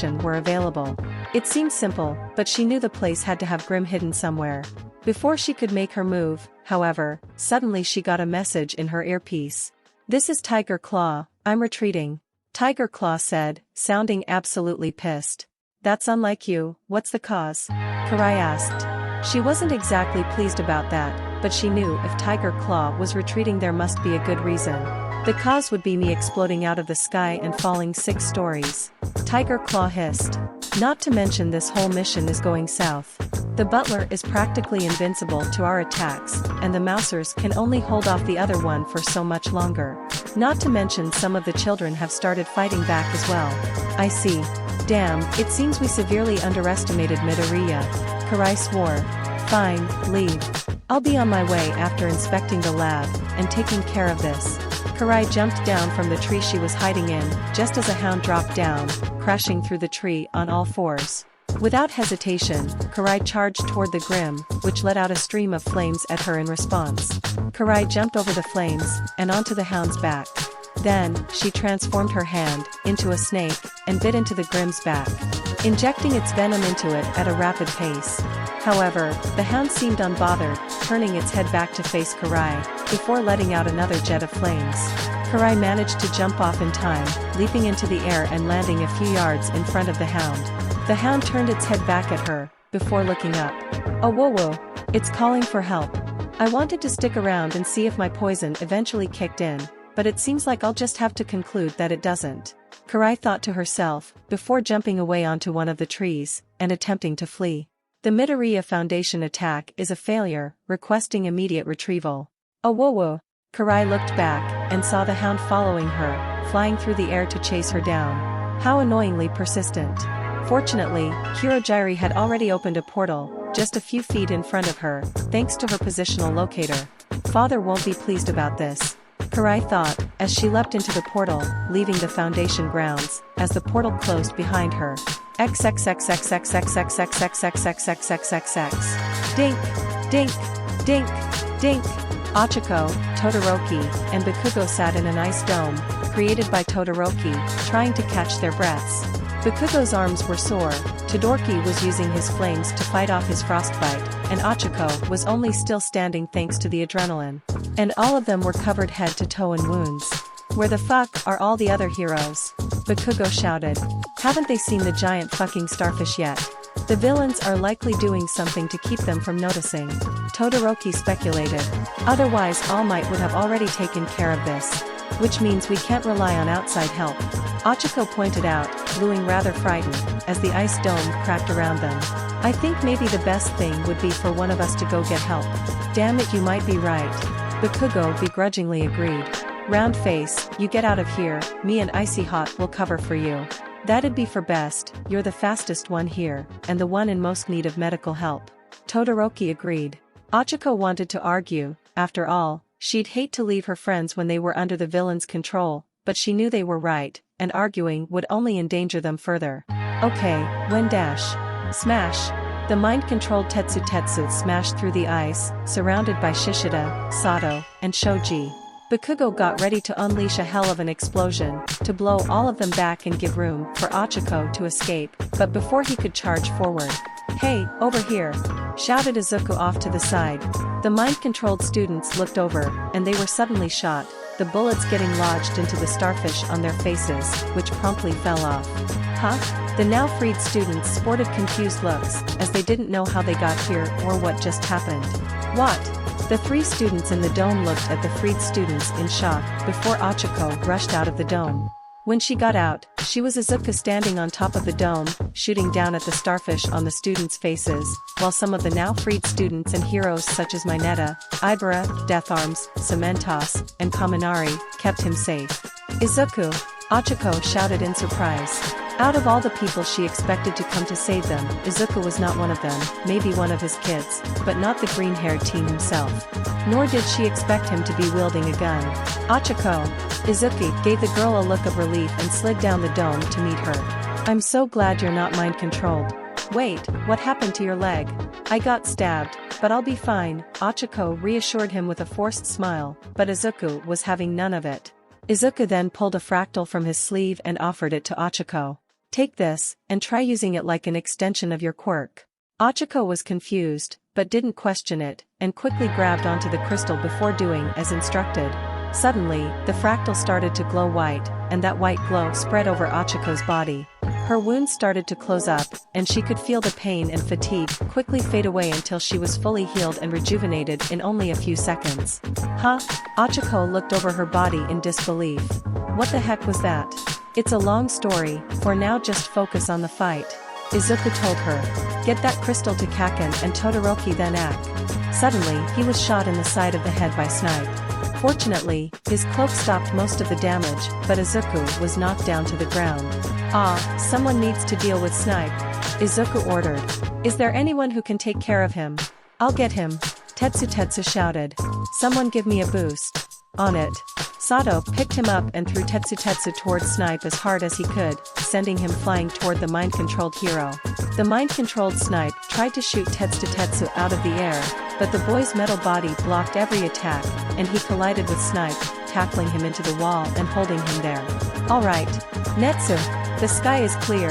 mission were available. It seemed simple, but she knew the place had to have Grim hidden somewhere. Before she could make her move, however, suddenly she got a message in her earpiece. "This is Tiger Claw, I'm retreating," Tiger Claw said, sounding absolutely pissed. "That's unlike you, what's the cause?" Karai asked. She wasn't exactly pleased about that, but she knew if Tiger Claw was retreating there must be a good reason. The cause would be me exploding out of the sky and falling 6 stories. Tiger Claw hissed. "Not to mention this whole mission is going south. The butler is practically invincible to our attacks, and the mousers can only hold off the other one for so much longer. Not to mention some of the children have started fighting back as well." "I see. Damn, it seems we severely underestimated Midoriya," Karai swore. "Fine, leave. I'll be on my way after inspecting the lab and taking care of this." Karai jumped down from the tree she was hiding in, just as a hound dropped down, crashing through the tree on all fours. Without hesitation, Karai charged toward the Grim, which let out a stream of flames at her in response. Karai jumped over the flames, and onto the hound's back. Then, she transformed her hand into a snake, and bit into the Grim's back, injecting its venom into it at a rapid pace. However, the hound seemed unbothered, turning its head back to face Karai, before letting out another jet of flames. Karai managed to jump off in time, leaping into the air and landing a few yards in front of the hound. The hound turned its head back at her, before looking up. "Oh whoa whoa, it's calling for help. I wanted to stick around and see if my poison eventually kicked in, but it seems like I'll just have to conclude that it doesn't," Karai thought to herself, before jumping away onto one of the trees, and attempting to flee. The Midoriya Foundation attack is a failure, requesting immediate retrieval. "Oh whoa whoa." Karai looked back, and saw the hound following her, flying through the air to chase her down. How annoyingly persistent. Fortunately, Hirojiri had already opened a portal, just a few feet in front of her, thanks to her positional locator. Father won't be pleased about this. Karai thought, as she leapt into the portal, leaving the Foundation grounds, as the portal closed behind her. XXXXXXXXXXXXXXXXXXX. Dink, dink, dink, dink. Ochako, Todoroki, and Bakugo sat in an ice dome, created by Todoroki, trying to catch their breaths. Bakugo's arms were sore, Todoroki was using his flames to fight off his frostbite, and Ochako was only still standing thanks to the adrenaline. And all of them were covered head to toe in wounds. Where the fuck are all the other heroes? Bakugo shouted. Haven't they seen the giant fucking starfish yet? The villains are likely doing something to keep them from noticing. Todoroki speculated. Otherwise All Might would have already taken care of this. Which means we can't rely on outside help. Ochako pointed out, looking rather frightened, as the ice dome cracked around them. I think maybe the best thing would be for one of us to go get help. Damn it, you might be right. Bakugo begrudgingly agreed. Round face, you get out of here, me and Icy Hot will cover for you. That'd be for best, you're the fastest one here, and the one in most need of medical help. Todoroki agreed. Ochako wanted to argue, after all, she'd hate to leave her friends when they were under the villain's control, but she knew they were right, and arguing would only endanger them further. Okay, when dash. Smash. The mind-controlled Tetsu smashed through the ice, surrounded by Shishida, Sato, and Shoji. Bakugo got ready to unleash a hell of an explosion, to blow all of them back and give room for Ochako to escape, but before he could charge forward. Hey, over here! Shouted Izuku off to the side. The mind-controlled students looked over, and they were suddenly shot, the bullets getting lodged into the starfish on their faces, which promptly fell off. Huh? The now freed students sported confused looks, as they didn't know how they got here or what just happened. What? The three students in the dome looked at the freed students in shock before Ochako rushed out of the dome. When she got out, she was Izuku standing on top of the dome, shooting down at the starfish on the students' faces, while some of the now freed students and heroes such as Mineta, Ibara, Deatharms, Cementos, and Kaminari kept him safe. Izuku! Ochako shouted in surprise. Out of all the people she expected to come to save them, Izuku was not one of them, maybe one of his kids, but not the green-haired teen himself. Nor did she expect him to be wielding a gun. Ochako! Izuku gave the girl a look of relief and slid down the dome to meet her. I'm so glad you're not mind-controlled. Wait, what happened to your leg? I got stabbed, but I'll be fine, Ochako reassured him with a forced smile, but Izuku was having none of it. Izuku then pulled a fractal from his sleeve and offered it to Ochako. Take this, and try using it like an extension of your quirk. Ochako was confused, but didn't question it, and quickly grabbed onto the crystal before doing as instructed. Suddenly, the fractal started to glow white, and that white glow spread over Ochako's body. Her wounds started to close up, and she could feel the pain and fatigue quickly fade away until she was fully healed and rejuvenated in only a few seconds. Huh? Ochako looked over her body in disbelief. What the heck was that? It's a long story, for now just focus on the fight. Izuku told her. Get that crystal to Kaken and Todoroki then act. Suddenly, he was shot in the side of the head by Snipe. Fortunately, his cloak stopped most of the damage, but Izuku was knocked down to the ground. Someone needs to deal with Snipe. Izuku ordered. Is there anyone who can take care of him? I'll get him. Tetsu shouted. Someone give me a boost. On it. Sato picked him up and threw Tetsu towards Snipe as hard as he could, sending him flying toward the mind-controlled hero. The mind-controlled Snipe tried to shoot Tetsu out of the air, but the boy's metal body blocked every attack, and he collided with Snipe, tackling him into the wall and holding him there. Alright. Netsu! The sky is clear,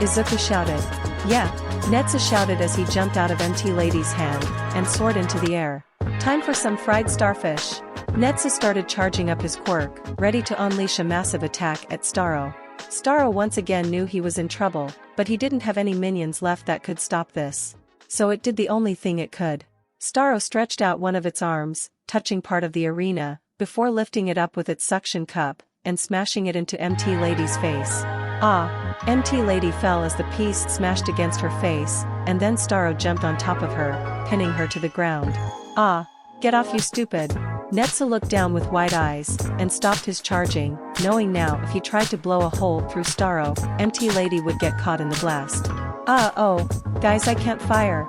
Izuku shouted. Yeah, Netsu shouted as he jumped out of MT Lady's hand, and soared into the air. Time for some fried starfish. Netsu started charging up his quirk, ready to unleash a massive attack at Starro. Starro once again knew he was in trouble, but he didn't have any minions left that could stop this. So it did the only thing it could. Starro stretched out one of its arms, touching part of the arena, before lifting it up with its suction cup, and smashing it into MT Lady's face. MT Lady fell as the piece smashed against her face, and then Starro jumped on top of her, pinning her to the ground. Get off, you stupid! Netsu looked down with wide eyes, and stopped his charging, knowing now if he tried to blow a hole through Starro, MT Lady would get caught in the blast. Guys, I can't fire.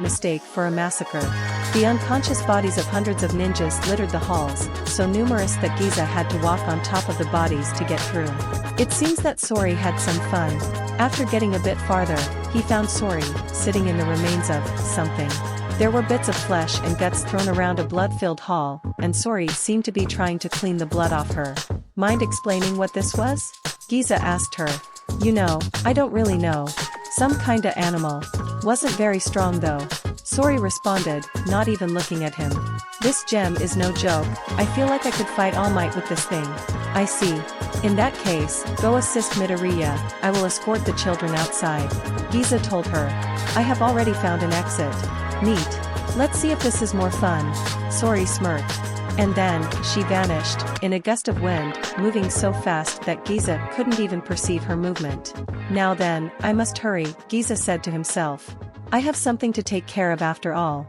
mistake for a massacre. The unconscious bodies of hundreds of ninjas littered the halls, so numerous that Giza had to walk on top of the bodies to get through. It seems that Sori had some fun. After getting a bit farther, he found Sori, sitting in the remains of something. There were bits of flesh and guts thrown around a blood-filled hall, and Sori seemed to be trying to clean the blood off her. Mind explaining what this was? Giza asked her. You know, I don't really know. Some kinda animal. Wasn't very strong though. Sori responded, not even looking at him. This gem is no joke. I feel like I could fight All Might with this thing. I see. In that case, go assist Midoriya. I will escort the children outside. Giza told her. I have already found an exit. Neat. Let's see if this is more fun. Sori smirked. And then, she vanished, in a gust of wind, moving so fast that Giza couldn't even perceive her movement. Now then, I must hurry, Giza said to himself. I have something to take care of after all.